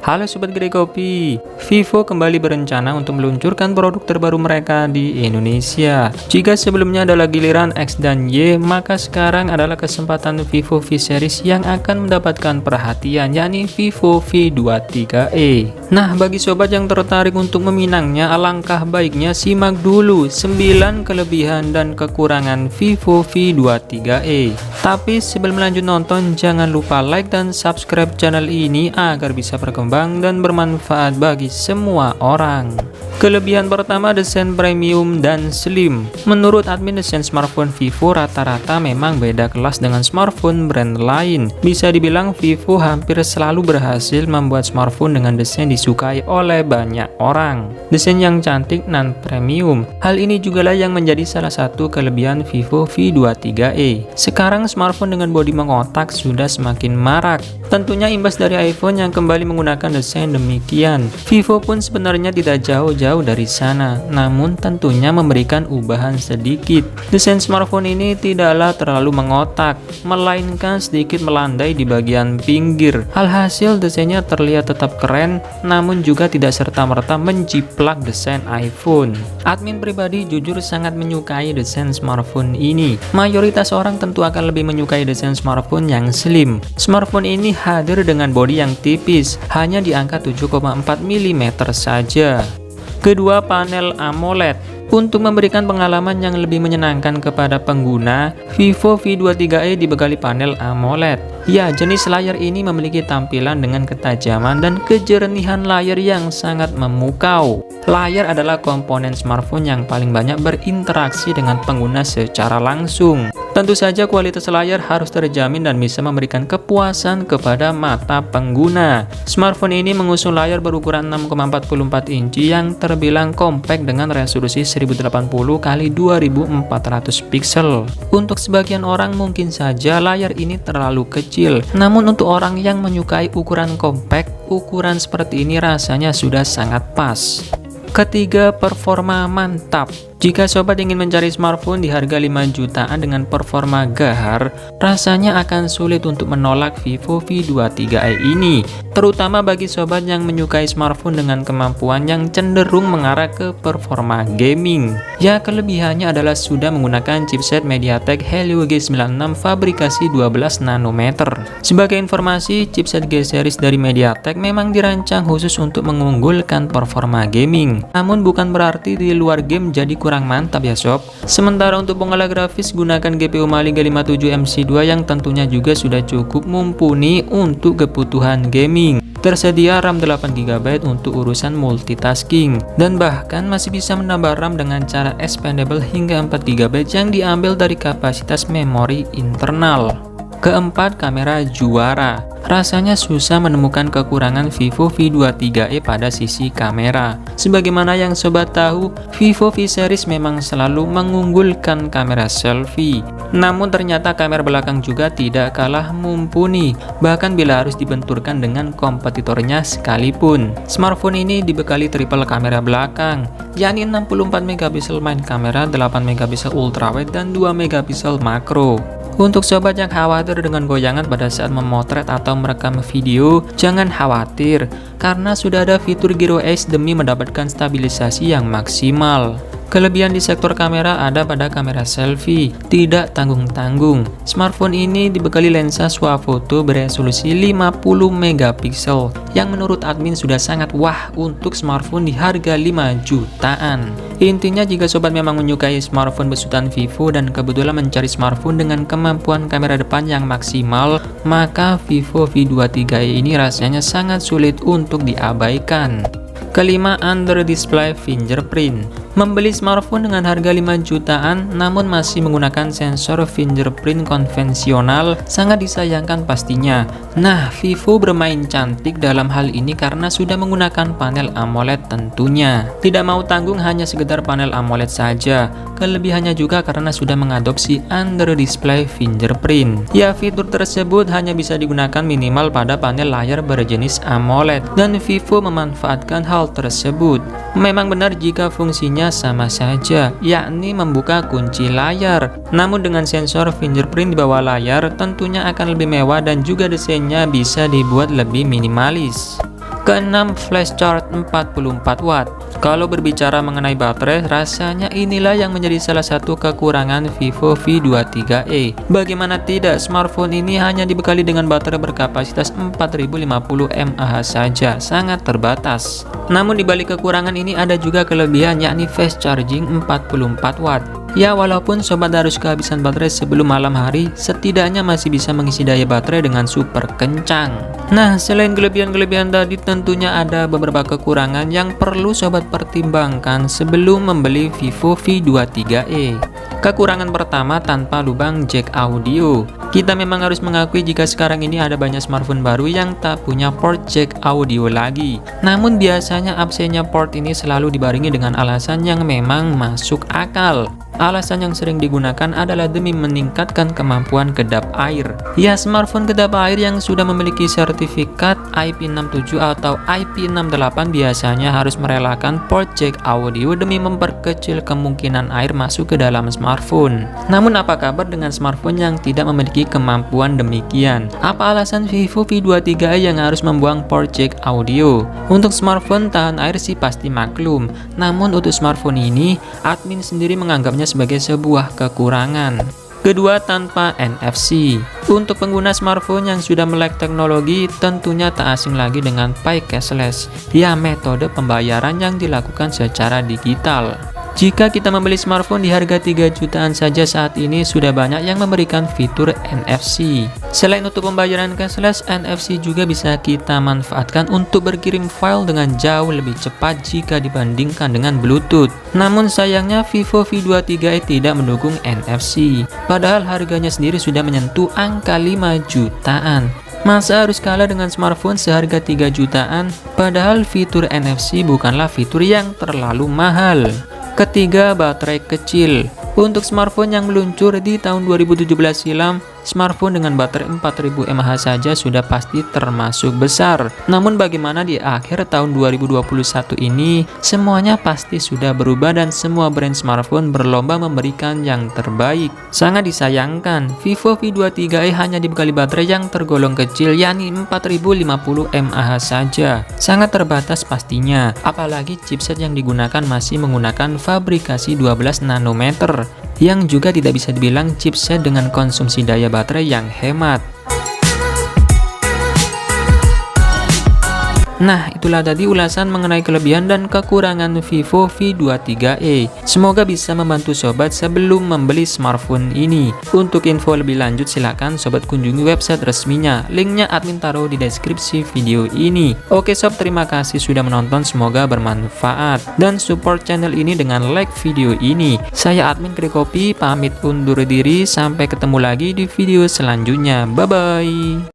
Halo Sobat Kedai Kopi, Vivo kembali berencana untuk meluncurkan produk terbaru mereka di Indonesia. Jika sebelumnya adalah giliran X dan Y, maka sekarang adalah kesempatan Vivo V Series yang akan mendapatkan perhatian, yakni Vivo V23e. Nah, bagi sobat yang tertarik untuk meminangnya, alangkah baiknya simak dulu 9 kelebihan dan kekurangan Vivo V23e. Tapi sebelum lanjut nonton, jangan lupa like dan subscribe channel ini agar bisa berkembang dan bermanfaat bagi semua orang. Kelebihan pertama, desain premium dan slim. Menurut admin, desain smartphone Vivo rata-rata memang beda kelas dengan smartphone brand lain. Bisa dibilang Vivo hampir selalu berhasil membuat smartphone dengan desain disukai oleh banyak orang. Desain yang cantik dan premium. Hal ini jugalah yang menjadi salah satu kelebihan Vivo V23e. Sekarang smartphone dengan bodi mengotak sudah semakin marak. Tentunya imbas dari iPhone yang kembali menggunakan desain demikian. Vivo pun sebenarnya tidak jauh-jauh dari sana, namun tentunya memberikan ubahan sedikit. Desain smartphone ini tidaklah terlalu mengotak, melainkan sedikit melandai di bagian pinggir. Alhasil desainnya terlihat tetap keren, namun juga tidak serta-merta menjiplak desain iPhone. Admin pribadi jujur sangat menyukai desain smartphone ini. Mayoritas orang tentu akan lebih menyukai desain smartphone yang slim. Smartphone ini hadir dengan bodi yang tipis, hanya di angka 7,4 mm saja. Kedua, panel AMOLED. Untuk memberikan pengalaman yang lebih menyenangkan kepada pengguna, Vivo V23e dibekali panel AMOLED. Ya, jenis layar ini memiliki tampilan dengan ketajaman dan kejernihan layar yang sangat memukau. Layar adalah komponen smartphone yang paling banyak berinteraksi dengan pengguna secara langsung. Tentu saja kualitas layar harus terjamin dan bisa memberikan kepuasan kepada mata pengguna. Smartphone ini mengusung layar berukuran 6,44 inci yang terbilang kompak dengan resolusi 1080 x 2400 pixel. Untuk sebagian orang mungkin saja layar ini terlalu kecil, namun untuk orang yang menyukai ukuran kompak, ukuran seperti ini rasanya sudah sangat pas. Ketiga, performa mantap. Jika sobat ingin mencari smartphone di harga 5 jutaan dengan performa gahar, rasanya akan sulit untuk menolak Vivo V23e ini, terutama bagi sobat yang menyukai smartphone dengan kemampuan yang cenderung mengarah ke performa gaming. Ya, kelebihannya adalah sudah menggunakan chipset MediaTek Helio G96 fabrikasi 12 nanometer. Sebagai informasi, chipset G series dari MediaTek memang dirancang khusus untuk mengunggulkan performa gaming. Namun bukan berarti di luar game jadi kurang mantap ya sob. Sementara untuk pengolah grafis gunakan GPU Mali G57 MC2 yang tentunya juga sudah cukup mumpuni untuk kebutuhan gaming. Tersedia RAM 8GB untuk urusan multitasking, dan bahkan masih bisa menambah RAM dengan cara expandable hingga 4GB yang diambil dari kapasitas memori internal. Keempat, kamera juara. Rasanya susah menemukan kekurangan Vivo V23e pada sisi kamera. Sebagaimana yang sobat tahu, Vivo V Series memang selalu mengunggulkan kamera selfie. Namun ternyata kamera belakang juga tidak kalah mumpuni, bahkan bila harus dibenturkan dengan kompetitornya sekalipun. Smartphone ini dibekali triple kamera belakang, yakni 64MP main kamera, 8MP ultrawide, dan 2MP makro. Untuk sobat yang khawatir dengan goyangan pada saat memotret atau merekam video, jangan khawatir, karena sudah ada fitur Gyro Edge demi mendapatkan stabilisasi yang maksimal. Kelebihan di sektor kamera ada pada kamera selfie, tidak tanggung-tanggung. Smartphone ini dibekali lensa swafoto beresolusi 50MP, yang menurut admin sudah sangat wah untuk smartphone di harga 5 jutaan. Intinya, jika sobat memang menyukai smartphone besutan Vivo dan kebetulan mencari smartphone dengan kemampuan kamera depan yang maksimal, maka Vivo V23e ini rasanya sangat sulit untuk diabaikan. Kelima, under display fingerprint. Membeli smartphone dengan harga 5 jutaan namun masih menggunakan sensor fingerprint konvensional sangat disayangkan pastinya. Nah, Vivo bermain cantik dalam hal ini karena sudah menggunakan panel AMOLED tentunya. Tidak mau tanggung hanya sekedar panel AMOLED saja. Kelebihannya juga karena sudah mengadopsi under display fingerprint. Ya, fitur tersebut hanya bisa digunakan minimal pada panel layar berjenis AMOLED, dan Vivo memanfaatkan hal tersebut. Memang benar jika fungsinya sama saja, yakni membuka kunci layar. Namun dengan sensor fingerprint di bawah layar tentunya akan lebih mewah dan juga desainnya bisa dibuat lebih minimalis. Keenam, flash charge 44 watt. Kalau berbicara mengenai baterai, rasanya inilah yang menjadi salah satu kekurangan Vivo V23e. Bagaimana tidak, smartphone ini hanya dibekali dengan baterai berkapasitas 4050 mAh saja, sangat terbatas. Namun di balik kekurangan ini ada juga kelebihan, yakni fast charging 44 watt. Ya, walaupun sobat harus kehabisan baterai sebelum malam hari, setidaknya masih bisa mengisi daya baterai dengan super kencang. Nah, selain kelebihan-kelebihan tadi, tentunya ada beberapa kekurangan yang perlu sobat pertimbangkan sebelum membeli Vivo V23e. Kekurangan pertama, tanpa lubang jack audio. Kita memang harus mengakui jika sekarang ini ada banyak smartphone baru yang tak punya port jack audio lagi. Namun biasanya absennya port ini selalu dibarengi dengan alasan yang memang masuk akal. Alasan yang sering digunakan adalah demi meningkatkan kemampuan kedap air. Ya, smartphone kedap air yang sudah memiliki sertifikat IP67 atau IP68 biasanya harus merelakan port jack audio demi memperkecil kemungkinan air masuk ke dalam smartphone. Namun apa kabar dengan smartphone yang tidak memiliki kemampuan demikian? Apa alasan Vivo V23e yang harus membuang port jack audio? Untuk smartphone tahan air sih pasti maklum. Namun untuk smartphone ini, admin sendiri menganggapnya sebagai sebuah kekurangan. Kedua, tanpa NFC. Untuk pengguna smartphone yang sudah melek teknologi, tentunya tak asing lagi dengan Pay Cashless, ya metode pembayaran yang dilakukan secara digital. Jika kita membeli smartphone di harga 3 jutaan saja saat ini, sudah banyak yang memberikan fitur NFC. Selain untuk pembayaran cashless, NFC juga bisa kita manfaatkan untuk berkirim file dengan jauh lebih cepat jika dibandingkan dengan Bluetooth. Namun sayangnya Vivo V23e tidak mendukung NFC. Padahal harganya sendiri sudah menyentuh angka 5 jutaan. Masa harus kalah dengan smartphone seharga 3 jutaan? Padahal fitur NFC bukanlah fitur yang terlalu mahal. Ketiga, baterai kecil. Untuk smartphone yang meluncur di tahun 2017 silam, smartphone dengan baterai 4000 mAh saja sudah pasti termasuk besar. Namun bagaimana di akhir tahun 2021 ini, semuanya pasti sudah berubah dan semua brand smartphone berlomba memberikan yang terbaik. Sangat disayangkan, Vivo V23e hanya dibekali baterai yang tergolong kecil, yakni 4050 mAh saja. Sangat terbatas pastinya, apalagi chipset yang digunakan masih menggunakan fabrikasi 12 nanometer, yang juga tidak bisa dibilang chipset dengan konsumsi daya baterai yang hemat. Nah, itulah tadi ulasan mengenai kelebihan dan kekurangan Vivo V23e. Semoga bisa membantu sobat sebelum membeli smartphone ini. Untuk info lebih lanjut silahkan sobat kunjungi website resminya. Linknya admin taruh di deskripsi video ini. Oke sob, terima kasih sudah menonton, semoga bermanfaat. Dan support channel ini dengan like video ini. Saya admin Krikopi, pamit undur diri, sampai ketemu lagi di video selanjutnya. Bye-bye.